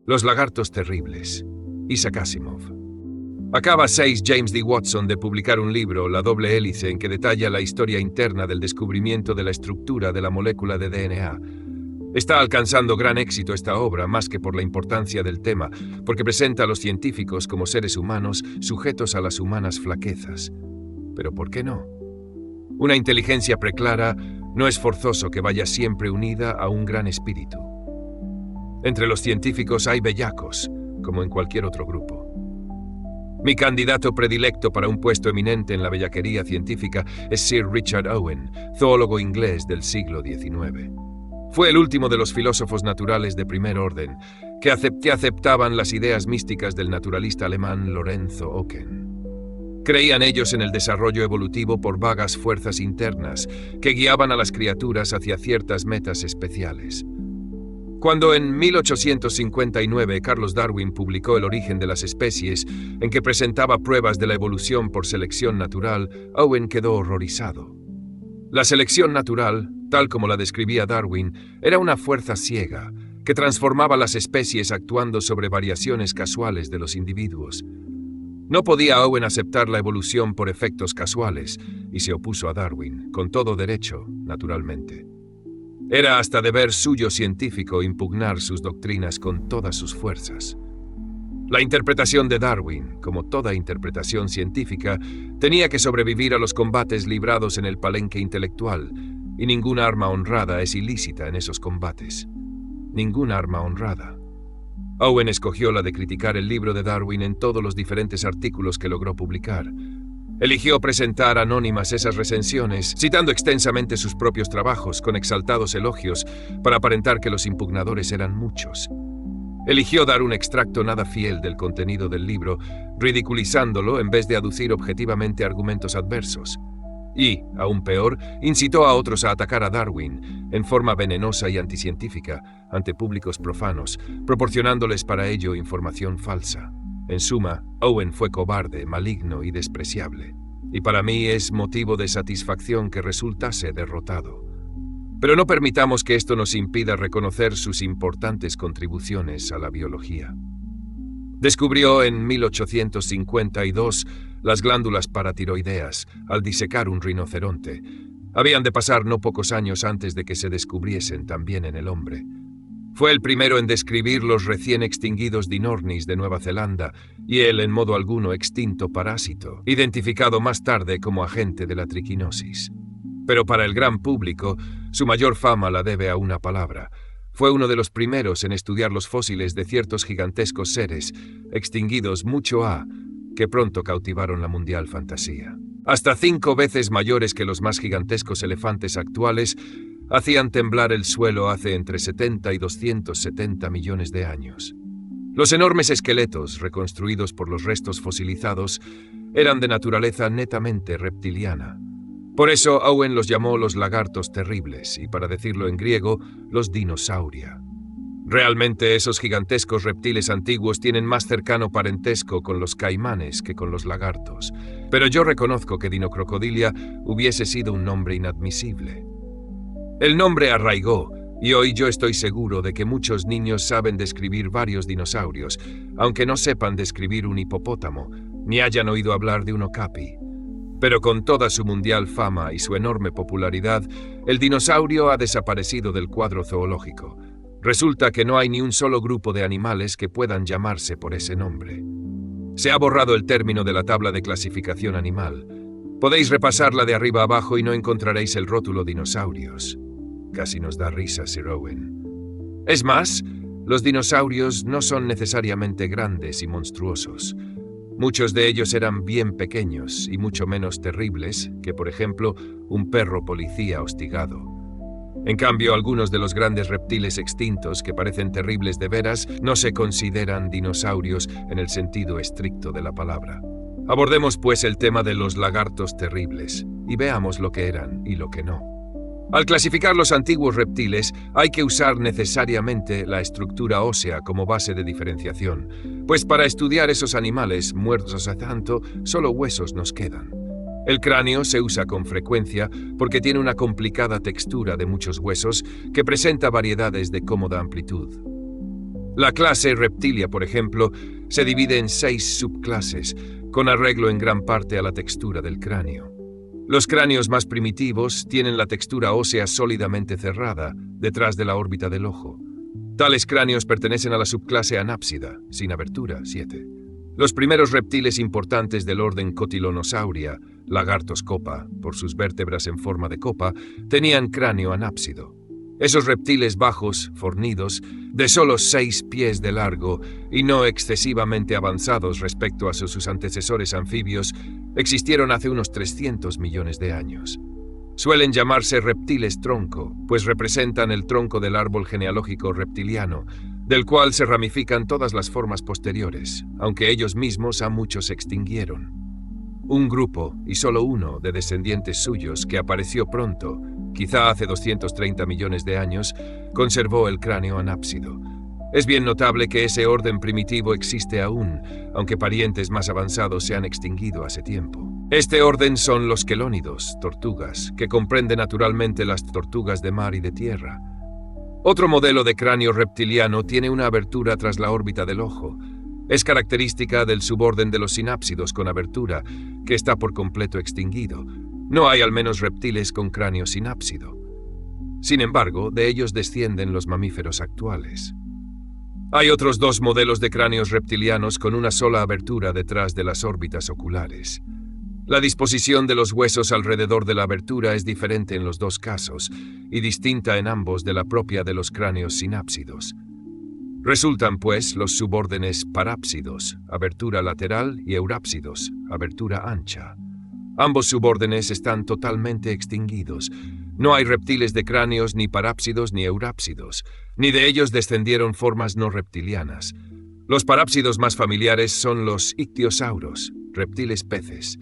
Los lagartos terribles. Isaac Asimov. Acaba 6 James D. Watson de publicar un libro, La doble hélice, en que detalla la historia interna del descubrimiento de la estructura de la molécula de DNA. Está alcanzando gran éxito esta obra, más que por la importancia del tema, porque presenta a los científicos como seres humanos sujetos a las humanas flaquezas. Pero ¿por qué no? Una inteligencia preclara no es forzoso que vaya siempre unida a un gran espíritu. Entre los científicos hay bellacos, como en cualquier otro grupo. Mi candidato predilecto para un puesto eminente en la bellaquería científica es Sir Richard Owen, zoólogo inglés del siglo XIX. Fue el último de los filósofos naturales de primer orden, que aceptaban las ideas místicas del naturalista alemán Lorenzo Oken. Creían ellos en el desarrollo evolutivo por vagas fuerzas internas que guiaban a las criaturas hacia ciertas metas especiales. Cuando en 1859 Carlos Darwin publicó El origen de las especies, en que presentaba pruebas de la evolución por selección natural, Owen quedó horrorizado. La selección natural, tal como la describía Darwin, era una fuerza ciega que transformaba las especies actuando sobre variaciones casuales de los individuos. No podía Owen aceptar la evolución por efectos casuales y se opuso a Darwin, con todo derecho, naturalmente. Era hasta deber suyo científico impugnar sus doctrinas con todas sus fuerzas. La interpretación de Darwin, como toda interpretación científica, tenía que sobrevivir a los combates librados en el palenque intelectual, y ninguna arma honrada es ilícita en esos combates. Ninguna arma honrada. Owen escogió la de criticar el libro de Darwin en todos los diferentes artículos que logró publicar. Eligió presentar anónimas esas recensiones, citando extensamente sus propios trabajos con exaltados elogios para aparentar que los impugnadores eran muchos. Eligió dar un extracto nada fiel del contenido del libro, ridiculizándolo en vez de aducir objetivamente argumentos adversos. Y, aún peor, incitó a otros a atacar a Darwin, en forma venenosa y anticientífica, ante públicos profanos, proporcionándoles para ello información falsa. En suma, Owen fue cobarde, maligno y despreciable, y para mí es motivo de satisfacción que resultase derrotado. Pero no permitamos que esto nos impida reconocer sus importantes contribuciones a la biología. Descubrió en 1852 las glándulas paratiroideas al disecar un rinoceronte. Habían de pasar no pocos años antes de que se descubriesen también en el hombre. Fue el primero en describir los recién extinguidos dinornis de Nueva Zelanda y el en modo alguno extinto parásito, identificado más tarde como agente de la triquinosis. Pero para el gran público, su mayor fama la debe a una palabra. Fue uno de los primeros en estudiar los fósiles de ciertos gigantescos seres, extinguidos mucho que pronto cautivaron la mundial fantasía. Hasta 5 veces mayores que los más gigantescos elefantes actuales, hacían temblar el suelo hace entre 70 y 270 millones de años. Los enormes esqueletos, reconstruidos por los restos fosilizados, eran de naturaleza netamente reptiliana. Por eso Owen los llamó los lagartos terribles, y para decirlo en griego, los dinosauria. Realmente esos gigantescos reptiles antiguos tienen más cercano parentesco con los caimanes que con los lagartos, pero yo reconozco que Dinocrocodilia hubiese sido un nombre inadmisible. El nombre arraigó, y hoy yo estoy seguro de que muchos niños saben describir varios dinosaurios, aunque no sepan describir un hipopótamo, ni hayan oído hablar de un okapi. Pero con toda su mundial fama y su enorme popularidad, el dinosaurio ha desaparecido del cuadro zoológico. Resulta que no hay ni un solo grupo de animales que puedan llamarse por ese nombre. Se ha borrado el término de la tabla de clasificación animal. Podéis repasarla de arriba abajo y no encontraréis el rótulo dinosaurios. Casi nos da risa, Sir Owen. Es más, los dinosaurios no son necesariamente grandes y monstruosos. Muchos de ellos eran bien pequeños y mucho menos terribles que, por ejemplo, un perro policía hostigado. En cambio, algunos de los grandes reptiles extintos que parecen terribles de veras no se consideran dinosaurios en el sentido estricto de la palabra. Abordemos pues el tema de los lagartos terribles y veamos lo que eran y lo que no. Al clasificar los antiguos reptiles, hay que usar necesariamente la estructura ósea como base de diferenciación, pues para estudiar esos animales muertos hace tanto, solo huesos nos quedan. El cráneo se usa con frecuencia porque tiene una complicada textura de muchos huesos que presenta variedades de cómoda amplitud. La clase Reptilia, por ejemplo, se divide en 6 subclases, con arreglo en gran parte a la textura del cráneo. Los cráneos más primitivos tienen la textura ósea sólidamente cerrada, detrás de la órbita del ojo. Tales cráneos pertenecen a la subclase Anápsida, sin abertura, 7. Los primeros reptiles importantes del orden Cotylonosauria, lagartos copa, por sus vértebras en forma de copa, tenían cráneo anápsido. Esos reptiles bajos, fornidos, de solo 6 pies de largo y no excesivamente avanzados respecto a sus antecesores anfibios, existieron hace unos 300 millones de años. Suelen llamarse reptiles tronco, pues representan el tronco del árbol genealógico reptiliano, del cual se ramifican todas las formas posteriores, aunque ellos mismos a muchos se extinguieron. Un grupo, y solo uno, de descendientes suyos que apareció pronto, quizá hace 230 millones de años, conservó el cráneo anápsido. Es bien notable que ese orden primitivo existe aún, aunque parientes más avanzados se han extinguido hace tiempo. Este orden son los quelónidos, tortugas, que comprende naturalmente las tortugas de mar y de tierra. Otro modelo de cráneo reptiliano tiene una abertura tras la órbita del ojo. Es característica del suborden de los sinápsidos con abertura, que está por completo extinguido. No hay al menos reptiles con cráneo sinápsido. Sin embargo, de ellos descienden los mamíferos actuales. Hay otros 2 modelos de cráneos reptilianos con una sola abertura detrás de las órbitas oculares. La disposición de los huesos alrededor de la abertura es diferente en los 2 casos y distinta en ambos de la propia de los cráneos sinápsidos. Resultan, pues, los subórdenes parápsidos, abertura lateral, y eurápsidos, abertura ancha. Ambos subórdenes están totalmente extinguidos. No hay reptiles de cráneos ni parápsidos ni eurápsidos, ni de ellos descendieron formas no reptilianas. Los parápsidos más familiares son los ictiosauros, reptiles peces.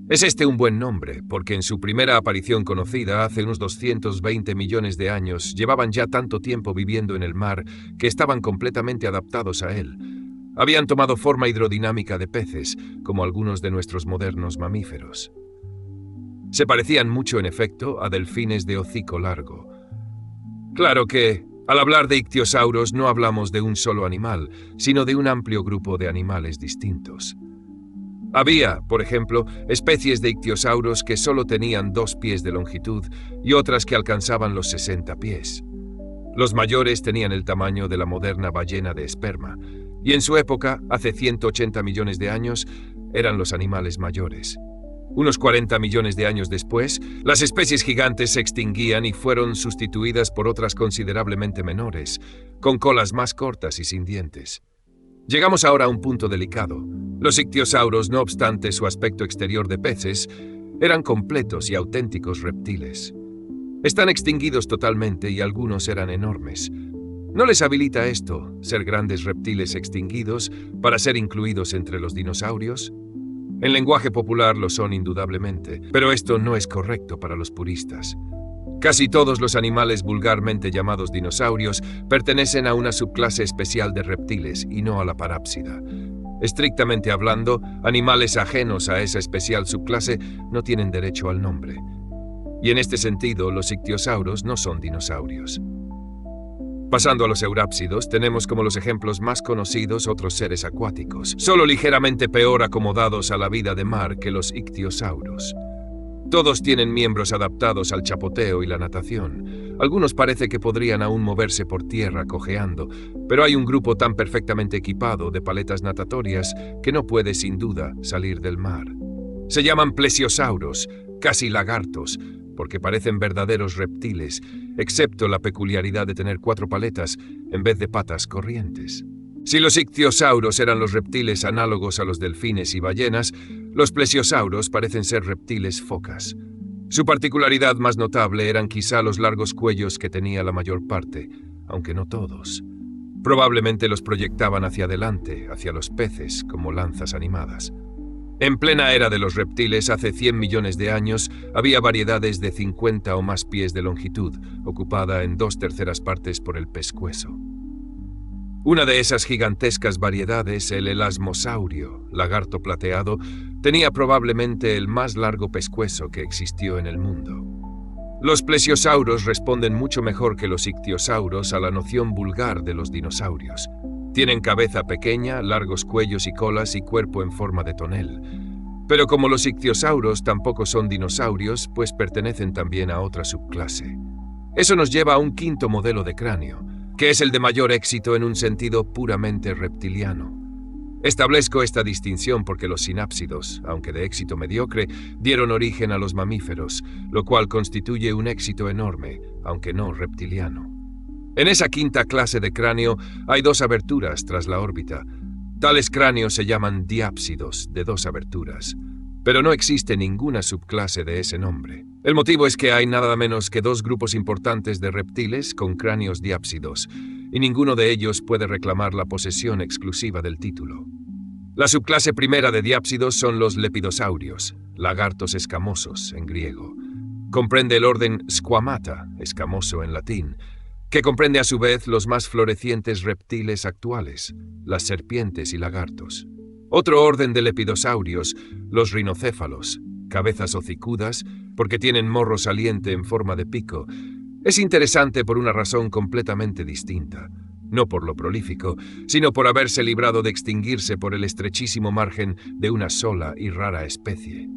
Es este un buen nombre, porque en su primera aparición conocida, hace unos 220 millones de años, llevaban ya tanto tiempo viviendo en el mar que estaban completamente adaptados a él. Habían tomado forma hidrodinámica de peces, como algunos de nuestros modernos mamíferos. Se parecían mucho, en efecto, a delfines de hocico largo. Claro que, al hablar de ictiosauros, no hablamos de un solo animal, sino de un amplio grupo de animales distintos. Había, por ejemplo, especies de ictiosauros que solo tenían 2 pies de longitud y otras que alcanzaban los 60 pies. Los mayores tenían el tamaño de la moderna ballena de esperma, y en su época, hace 180 millones de años, eran los animales mayores. Unos 40 millones de años después, las especies gigantes se extinguían y fueron sustituidas por otras considerablemente menores, con colas más cortas y sin dientes. Llegamos ahora a un punto delicado. Los ictiosauros, no obstante su aspecto exterior de peces, eran completos y auténticos reptiles. Están extinguidos totalmente y algunos eran enormes. ¿No les habilita esto, ser grandes reptiles extinguidos, para ser incluidos entre los dinosaurios? En lenguaje popular lo son indudablemente, pero esto no es correcto para los puristas. Casi todos los animales vulgarmente llamados dinosaurios pertenecen a una subclase especial de reptiles y no a la parápsida. Estrictamente hablando, animales ajenos a esa especial subclase no tienen derecho al nombre. Y en este sentido, los ictiosauros no son dinosaurios. Pasando a los eurápsidos, tenemos como los ejemplos más conocidos otros seres acuáticos, solo ligeramente peor acomodados a la vida de mar que los ictiosauros. Todos tienen miembros adaptados al chapoteo y la natación. Algunos parece que podrían aún moverse por tierra cojeando, pero hay un grupo tan perfectamente equipado de paletas natatorias que no puede sin duda salir del mar. Se llaman plesiosauros, casi lagartos, porque parecen verdaderos reptiles, excepto la peculiaridad de tener 4 paletas en vez de patas corrientes. Si los ictiosauros eran los reptiles análogos a los delfines y ballenas, los plesiosauros parecen ser reptiles focas. Su particularidad más notable eran quizá los largos cuellos que tenía la mayor parte, aunque no todos. Probablemente los proyectaban hacia adelante, hacia los peces, como lanzas animadas. En plena era de los reptiles, hace 100 millones de años, había variedades de 50 o más pies de longitud, ocupada en 2/3 partes por el pescuezo. Una de esas gigantescas variedades, el elasmosaurio, lagarto plateado, tenía probablemente el más largo pescuezo que existió en el mundo. Los plesiosauros responden mucho mejor que los ictiosauros a la noción vulgar de los dinosaurios. Tienen cabeza pequeña, largos cuellos y colas y cuerpo en forma de tonel. Pero como los ictiosauros tampoco son dinosaurios, pues pertenecen también a otra subclase. Eso nos lleva a un quinto modelo de cráneo, que es el de mayor éxito en un sentido puramente reptiliano. Establezco esta distinción porque los sinápsidos, aunque de éxito mediocre, dieron origen a los mamíferos, lo cual constituye un éxito enorme, aunque no reptiliano. En esa quinta clase de cráneo hay dos aberturas tras la órbita. Tales cráneos se llaman diápsidos, de dos aberturas, pero no existe ninguna subclase de ese nombre. El motivo es que hay nada menos que dos grupos importantes de reptiles con cráneos diápsidos, y ninguno de ellos puede reclamar la posesión exclusiva del título. La subclase primera de diápsidos son los lepidosaurios, lagartos escamosos en griego. Comprende el orden Squamata, escamoso en latín, que comprende a su vez los más florecientes reptiles actuales, las serpientes y lagartos. Otro orden de lepidosaurios, los rinocéfalos, cabezas hocicudas, porque tienen morro saliente en forma de pico, es interesante por una razón completamente distinta, no por lo prolífico, sino por haberse librado de extinguirse por el estrechísimo margen de una sola y rara especie.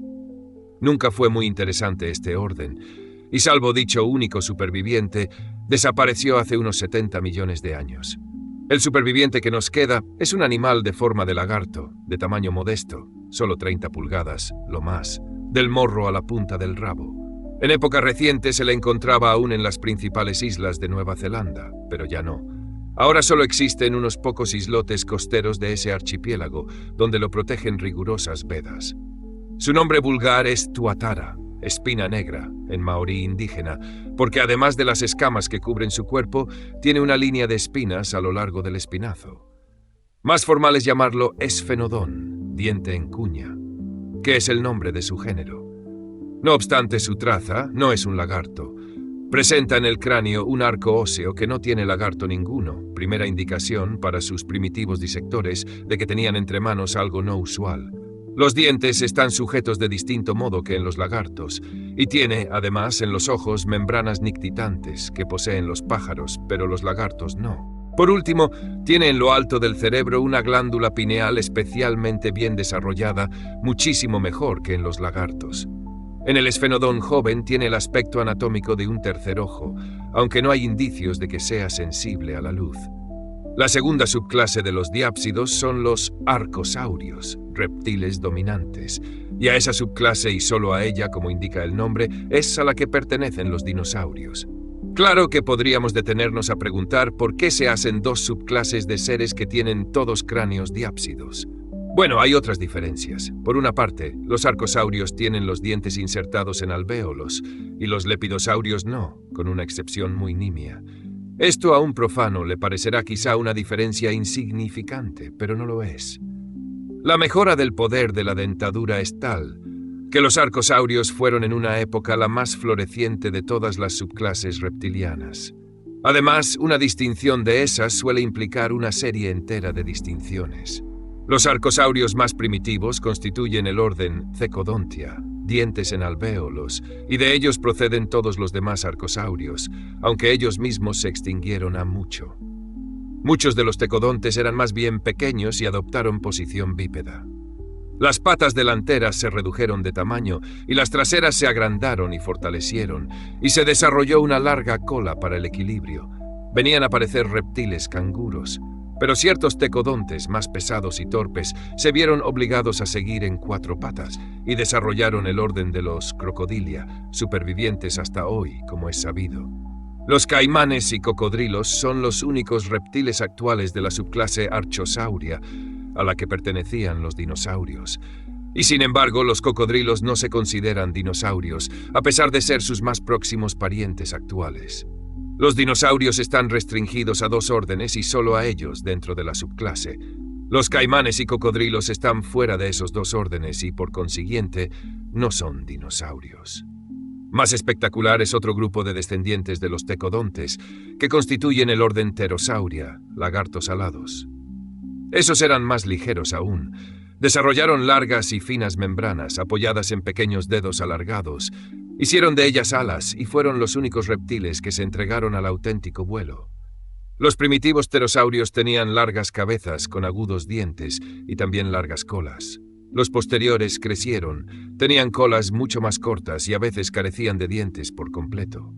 Nunca fue muy interesante este orden, y salvo dicho único superviviente, desapareció hace unos 70 millones de años. El superviviente que nos queda es un animal de forma de lagarto, de tamaño modesto, solo 30 pulgadas, lo más, del morro a la punta del rabo. En época reciente se le encontraba aún en las principales islas de Nueva Zelanda, pero ya no. Ahora solo existen unos pocos islotes costeros de ese archipiélago, donde lo protegen rigurosas vedas. Su nombre vulgar es tuatara, espina negra, en maorí indígena, porque además de las escamas que cubren su cuerpo, tiene una línea de espinas a lo largo del espinazo. Más formal es llamarlo esfenodón, diente en cuña, que es el nombre de su género. No obstante, su traza no es un lagarto. Presenta en el cráneo un arco óseo que no tiene lagarto ninguno, primera indicación para sus primitivos disectores de que tenían entre manos algo no usual. Los dientes están sujetos de distinto modo que en los lagartos, y tiene, además, en los ojos membranas nictitantes que poseen los pájaros, pero los lagartos no. Por último, tiene en lo alto del cerebro una glándula pineal especialmente bien desarrollada, muchísimo mejor que en los lagartos. En el esfenodón joven tiene el aspecto anatómico de un tercer ojo, aunque no hay indicios de que sea sensible a la luz. La segunda subclase de los diápsidos son los arcosaurios, reptiles dominantes, y a esa subclase y solo a ella, como indica el nombre, es a la que pertenecen los dinosaurios. Claro que podríamos detenernos a preguntar por qué se hacen dos subclases de seres que tienen todos cráneos diápsidos. Bueno, hay otras diferencias. Por una parte, los arcosaurios tienen los dientes insertados en alvéolos, y los lepidosaurios no, con una excepción muy nimia. Esto a un profano le parecerá quizá una diferencia insignificante, pero no lo es. La mejora del poder de la dentadura es tal que los arcosaurios fueron en una época la más floreciente de todas las subclases reptilianas. Además, una distinción de esas suele implicar una serie entera de distinciones. Los arcosaurios más primitivos constituyen el orden Cecodontia, dientes en alvéolos, y de ellos proceden todos los demás arcosaurios, aunque ellos mismos se extinguieron ha mucho. Muchos de los tecodontes eran más bien pequeños y adoptaron posición bípeda. Las patas delanteras se redujeron de tamaño y las traseras se agrandaron y fortalecieron, y se desarrolló una larga cola para el equilibrio. Venían a parecer reptiles canguros, pero ciertos tecodontes más pesados y torpes se vieron obligados a seguir en cuatro patas y desarrollaron el orden de los crocodilia, supervivientes hasta hoy, como es sabido. Los caimanes y cocodrilos son los únicos reptiles actuales de la subclase Archosauria, a la que pertenecían los dinosaurios. Y sin embargo, los cocodrilos no se consideran dinosaurios, a pesar de ser sus más próximos parientes actuales. Los dinosaurios están restringidos a dos órdenes y solo a ellos dentro de la subclase. Los caimanes y cocodrilos están fuera de esos dos órdenes y, por consiguiente, no son dinosaurios. Más espectacular es otro grupo de descendientes de los tecodontes, que constituyen el orden Pterosauria, lagartos alados. Esos eran más ligeros aún. Desarrollaron largas y finas membranas apoyadas en pequeños dedos alargados. Hicieron de ellas alas y fueron los únicos reptiles que se entregaron al auténtico vuelo. Los primitivos pterosaurios tenían largas cabezas con agudos dientes y también largas colas. Los posteriores crecieron, tenían colas mucho más cortas y a veces carecían de dientes por completo.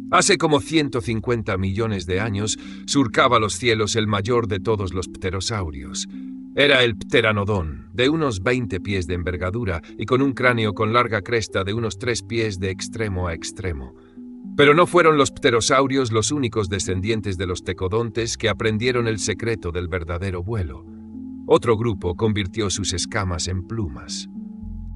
Hace como 150 millones de años surcaba los cielos el mayor de todos los pterosaurios. Era el pteranodón, de unos 20 pies de envergadura y con un cráneo con larga cresta de unos 3 pies de extremo a extremo. Pero no fueron los pterosaurios los únicos descendientes de los tecodontes que aprendieron el secreto del verdadero vuelo. Otro grupo convirtió sus escamas en plumas.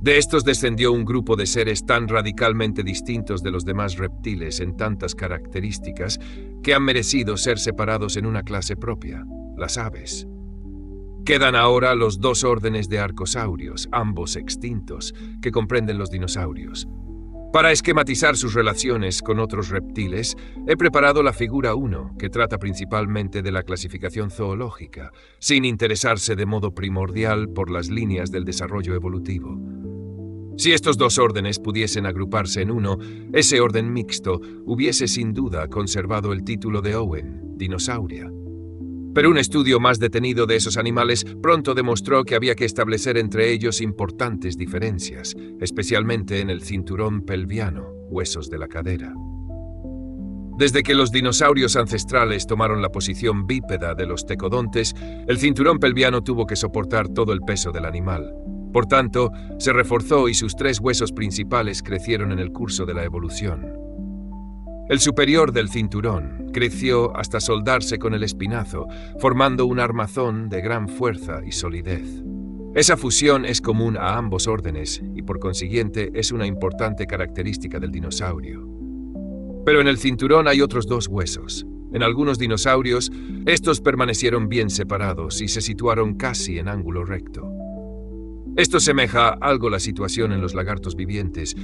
De estos descendió un grupo de seres tan radicalmente distintos de los demás reptiles en tantas características que han merecido ser separados en una clase propia, las aves. Quedan ahora los 2 órdenes de arcosaurios, ambos extintos, que comprenden los dinosaurios. Para esquematizar sus relaciones con otros reptiles, he preparado la figura 1, que trata principalmente de la clasificación zoológica, sin interesarse de modo primordial por las líneas del desarrollo evolutivo. Si estos 2 órdenes pudiesen agruparse en uno, ese orden mixto hubiese sin duda conservado el título de Owen, dinosauria. Pero un estudio más detenido de esos animales pronto demostró que había que establecer entre ellos importantes diferencias, especialmente en el cinturón pelviano, huesos de la cadera. Desde que los dinosaurios ancestrales tomaron la posición bípeda de los tecodontes, el cinturón pelviano tuvo que soportar todo el peso del animal. Por tanto, se reforzó y sus 3 huesos principales crecieron en el curso de la evolución. El superior del cinturón creció hasta soldarse con el espinazo, formando un armazón de gran fuerza y solidez. Esa fusión es común a ambos órdenes y por consiguiente es una importante característica del dinosaurio. Pero en el cinturón hay otros 2 huesos. En algunos dinosaurios, estos permanecieron bien separados y se situaron casi en ángulo recto. Esto semeja algo la situación en los lagartos vivientes,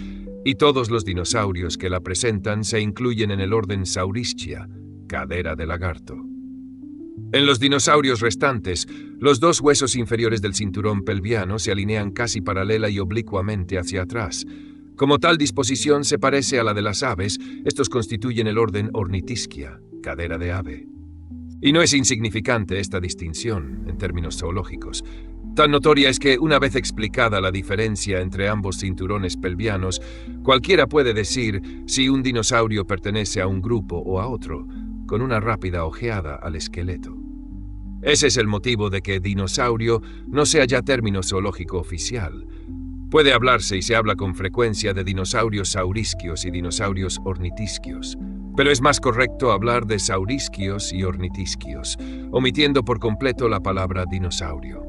y todos los dinosaurios que la presentan se incluyen en el orden Saurischia, cadera de lagarto. En los dinosaurios restantes, los 2 huesos inferiores del cinturón pelviano se alinean casi paralela y oblicuamente hacia atrás. Como tal disposición se parece a la de las aves, estos constituyen el orden Ornithischia, cadera de ave. Y no es insignificante esta distinción en términos zoológicos. Tan notoria es que, una vez explicada la diferencia entre ambos cinturones pelvianos, cualquiera puede decir si un dinosaurio pertenece a un grupo o a otro, con una rápida ojeada al esqueleto. Ese es el motivo de que dinosaurio no sea ya término zoológico oficial. Puede hablarse y se habla con frecuencia de dinosaurios saurisquios y dinosaurios ornitisquios, pero es más correcto hablar de saurisquios y ornitisquios, omitiendo por completo la palabra dinosaurio.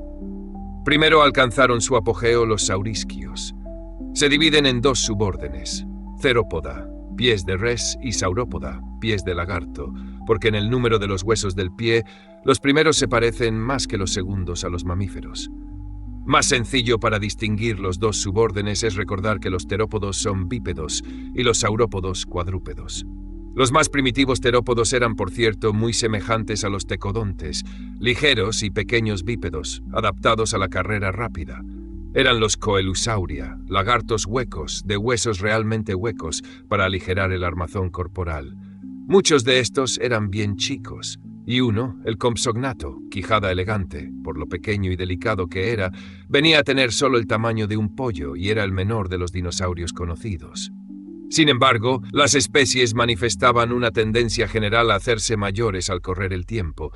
Primero alcanzaron su apogeo los saurisquios. Se dividen en 2 subórdenes: Theropoda, pies de res, y Saurópoda, pies de lagarto, porque en el número de los huesos del pie, los primeros se parecen más que los segundos a los mamíferos. Más sencillo para distinguir los 2 subórdenes es recordar que los terópodos son bípedos y los saurópodos cuadrúpedos. Los más primitivos terópodos eran, por cierto, muy semejantes a los tecodontes, ligeros y pequeños bípedos, adaptados a la carrera rápida. Eran los Coelusauria, lagartos huecos, de huesos realmente huecos, para aligerar el armazón corporal. Muchos de estos eran bien chicos, y uno, el Compsognato, quijada elegante, por lo pequeño y delicado que era, venía a tener solo el tamaño de un pollo y era el menor de los dinosaurios conocidos. Sin embargo, las especies manifestaban una tendencia general a hacerse mayores al correr el tiempo,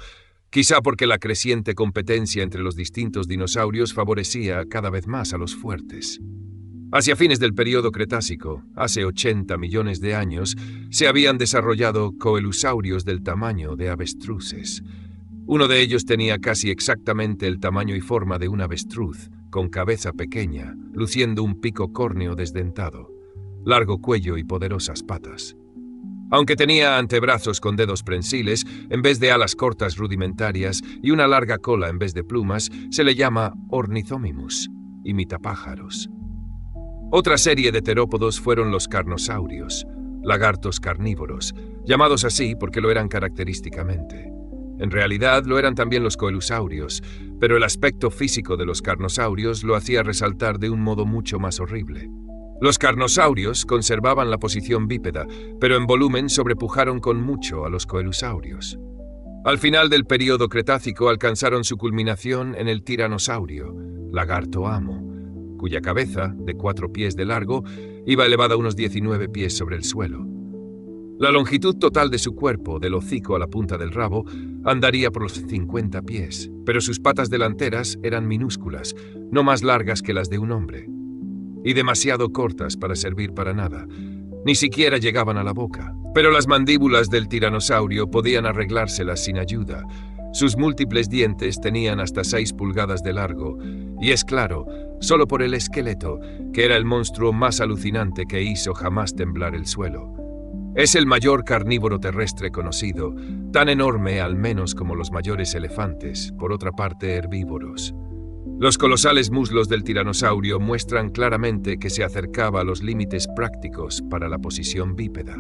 quizá porque la creciente competencia entre los distintos dinosaurios favorecía cada vez más a los fuertes. Hacia fines del período Cretácico, hace 80 millones de años, se habían desarrollado coelusaurios del tamaño de avestruces. Uno de ellos tenía casi exactamente el tamaño y forma de un avestruz, con cabeza pequeña, luciendo un pico córneo desdentado, largo cuello y poderosas patas. Aunque tenía antebrazos con dedos prensiles, en vez de alas cortas rudimentarias y una larga cola en vez de plumas, se le llama Ornithomimus, imitapájaros. Otra serie de terópodos fueron los carnosaurios, lagartos carnívoros, llamados así porque lo eran característicamente. En realidad lo eran también los coelusaurios, pero el aspecto físico de los carnosaurios lo hacía resaltar de un modo mucho más horrible. Los carnosaurios conservaban la posición bípeda, pero en volumen sobrepujaron con mucho a los coelusaurios. Al final del período Cretácico alcanzaron su culminación en el tiranosaurio, lagarto amo, cuya cabeza, de 4 pies de largo, iba elevada unos 19 pies sobre el suelo. La longitud total de su cuerpo, del hocico a la punta del rabo, andaría por los 50 pies, pero sus patas delanteras eran minúsculas, no más largas que las de un hombre, y demasiado cortas para servir para nada. Ni siquiera llegaban a la boca. Pero las mandíbulas del tiranosaurio podían arreglárselas sin ayuda. Sus múltiples dientes tenían hasta 6 pulgadas de largo, y es claro, solo por el esqueleto, que era el monstruo más alucinante que hizo jamás temblar el suelo. Es el mayor carnívoro terrestre conocido, tan enorme al menos como los mayores elefantes, por otra parte herbívoros. Los colosales muslos del tiranosaurio muestran claramente que se acercaba a los límites prácticos para la posición bípeda.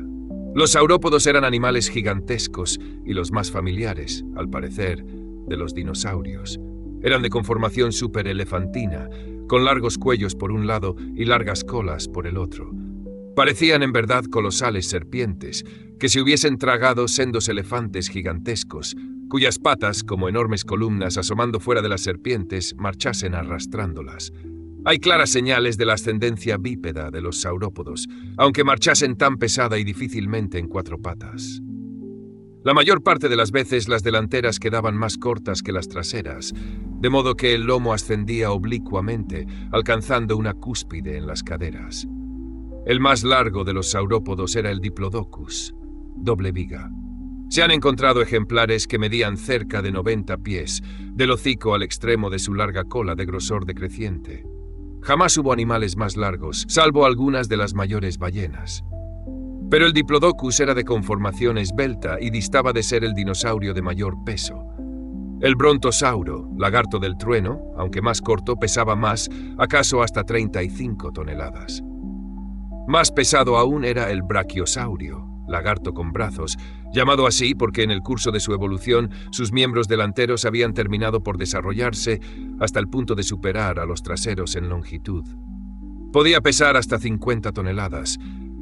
Los saurópodos eran animales gigantescos y los más familiares, al parecer, de los dinosaurios. Eran de conformación superelefantina, con largos cuellos por un lado y largas colas por el otro. Parecían en verdad colosales serpientes, que se hubiesen tragado sendos elefantes gigantescos, cuyas patas, como enormes columnas asomando fuera de las serpientes, marchasen arrastrándolas. Hay claras señales de la ascendencia bípeda de los saurópodos, aunque marchasen tan pesada y difícilmente en 4 patas. La mayor parte de las veces las delanteras quedaban más cortas que las traseras, de modo que el lomo ascendía oblicuamente, alcanzando una cúspide en las caderas. El más largo de los saurópodos era el Diplodocus, doble viga. Se han encontrado ejemplares que medían cerca de 90 pies, del hocico al extremo de su larga cola de grosor decreciente. Jamás hubo animales más largos, salvo algunas de las mayores ballenas. Pero el Diplodocus era de conformación esbelta y distaba de ser el dinosaurio de mayor peso. El Brontosauro, lagarto del trueno, aunque más corto, pesaba más, acaso hasta 35 toneladas. Más pesado aún era el Brachiosaurio, lagarto con brazos, llamado así porque en el curso de su evolución sus miembros delanteros habían terminado por desarrollarse hasta el punto de superar a los traseros en longitud. Podía pesar hasta 50 toneladas,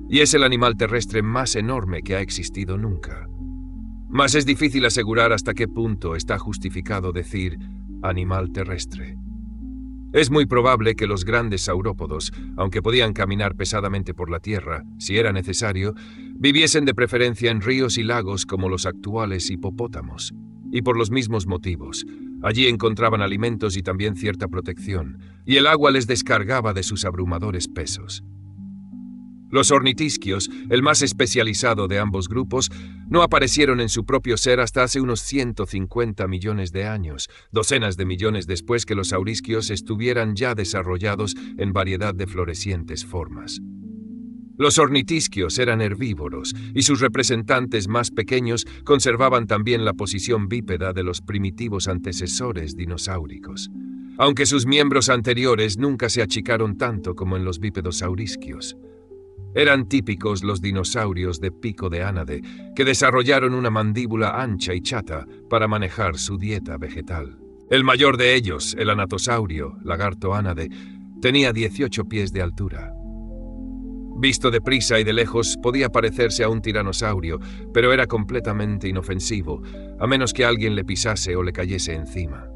y es el animal terrestre más enorme que ha existido nunca. Mas es difícil asegurar hasta qué punto está justificado decir animal terrestre. Es muy probable que los grandes saurópodos, aunque podían caminar pesadamente por la tierra, si era necesario, viviesen de preferencia en ríos y lagos como los actuales hipopótamos. Y por los mismos motivos. Allí encontraban alimentos y también cierta protección, y el agua les descargaba de sus abrumadores pesos. Los ornitisquios, el más especializado de ambos grupos, no aparecieron en su propio ser hasta hace unos 150 millones de años, docenas de millones después que los saurisquios estuvieran ya desarrollados en variedad de florecientes formas. Los ornitisquios eran herbívoros, y sus representantes más pequeños conservaban también la posición bípeda de los primitivos antecesores dinosáuricos, aunque sus miembros anteriores nunca se achicaron tanto como en los bípedos saurisquios. Eran típicos los dinosaurios de pico de ánade, que desarrollaron una mandíbula ancha y chata para manejar su dieta vegetal. El mayor de ellos, el anatosaurio, lagarto ánade, tenía 18 pies de altura. Visto de prisa y de lejos, podía parecerse a un tiranosaurio, pero era completamente inofensivo, a menos que alguien le pisase o le cayese encima.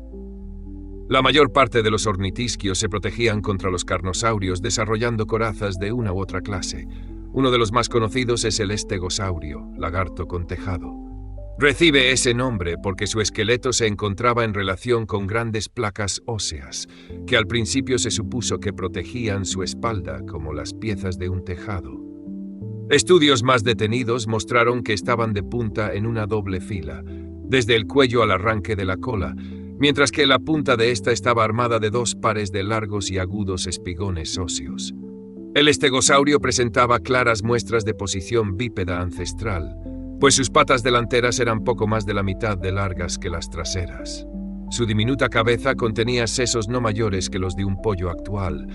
La mayor parte de los ornitisquios se protegían contra los carnosaurios desarrollando corazas de una u otra clase. Uno de los más conocidos es el estegosaurio, lagarto con tejado. Recibe ese nombre porque su esqueleto se encontraba en relación con grandes placas óseas, que al principio se supuso que protegían su espalda como las piezas de un tejado. Estudios más detenidos mostraron que estaban de punta en una doble fila, desde el cuello al arranque de la cola, mientras que la punta de esta estaba armada de 2 pares de largos y agudos espigones óseos. El estegosaurio presentaba claras muestras de posición bípeda ancestral, pues sus patas delanteras eran poco más de la mitad de largas que las traseras. Su diminuta cabeza contenía sesos no mayores que los de un pollo actual,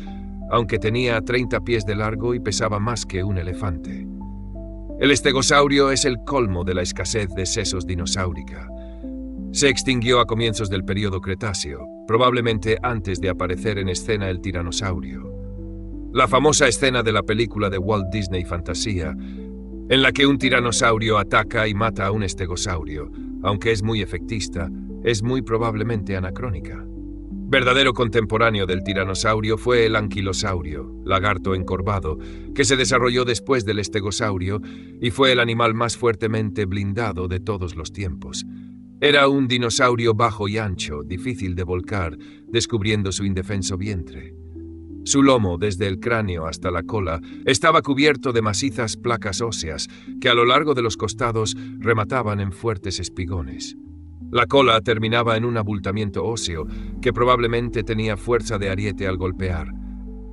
aunque tenía 30 pies de largo y pesaba más que un elefante. El estegosaurio es el colmo de la escasez de sesos dinosáurica. Se extinguió a comienzos del período Cretáceo, probablemente antes de aparecer en escena el tiranosaurio. La famosa escena de la película de Walt Disney Fantasía, en la que un tiranosaurio ataca y mata a un estegosaurio, aunque es muy efectista, es muy probablemente anacrónica. Verdadero contemporáneo del tiranosaurio fue el anquilosaurio, lagarto encorvado, que se desarrolló después del estegosaurio y fue el animal más fuertemente blindado de todos los tiempos. Era un dinosaurio bajo y ancho, difícil de volcar, descubriendo su indefenso vientre. Su lomo, desde el cráneo hasta la cola, estaba cubierto de macizas placas óseas que a lo largo de los costados remataban en fuertes espigones. La cola terminaba en un abultamiento óseo que probablemente tenía fuerza de ariete al golpear.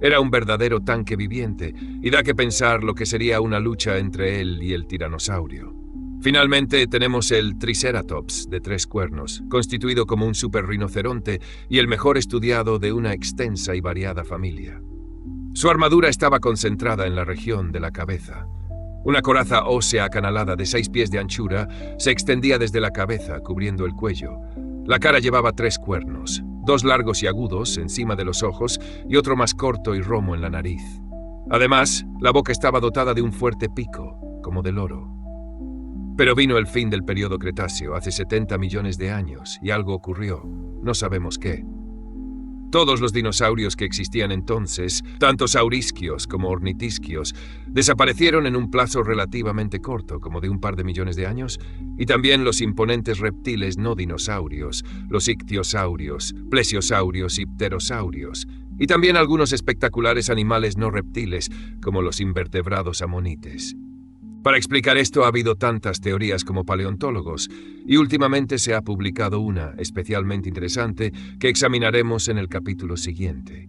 Era un verdadero tanque viviente y da que pensar lo que sería una lucha entre él y el tiranosaurio. Finalmente tenemos el Triceratops de 3 cuernos, constituido como un superrinoceronte y el mejor estudiado de una extensa y variada familia. Su armadura estaba concentrada en la región de la cabeza. Una coraza ósea acanalada de 6 pies de anchura se extendía desde la cabeza, cubriendo el cuello. La cara llevaba 3 cuernos, 2 largos y agudos encima de los ojos y otro más corto y romo en la nariz. Además, la boca estaba dotada de un fuerte pico, como de loro. Pero vino el fin del período Cretáceo, hace 70 millones de años, y algo ocurrió. No sabemos qué. Todos los dinosaurios que existían entonces, tanto saurisquios como ornitisquios, desaparecieron en un plazo relativamente corto, como de un par de millones de años, y también los imponentes reptiles no dinosaurios, los ictiosaurios, plesiosaurios y pterosaurios, y también algunos espectaculares animales no reptiles, como los invertebrados amonites. Para explicar esto ha habido tantas teorías como paleontólogos, y últimamente se ha publicado una especialmente interesante que examinaremos en el capítulo siguiente.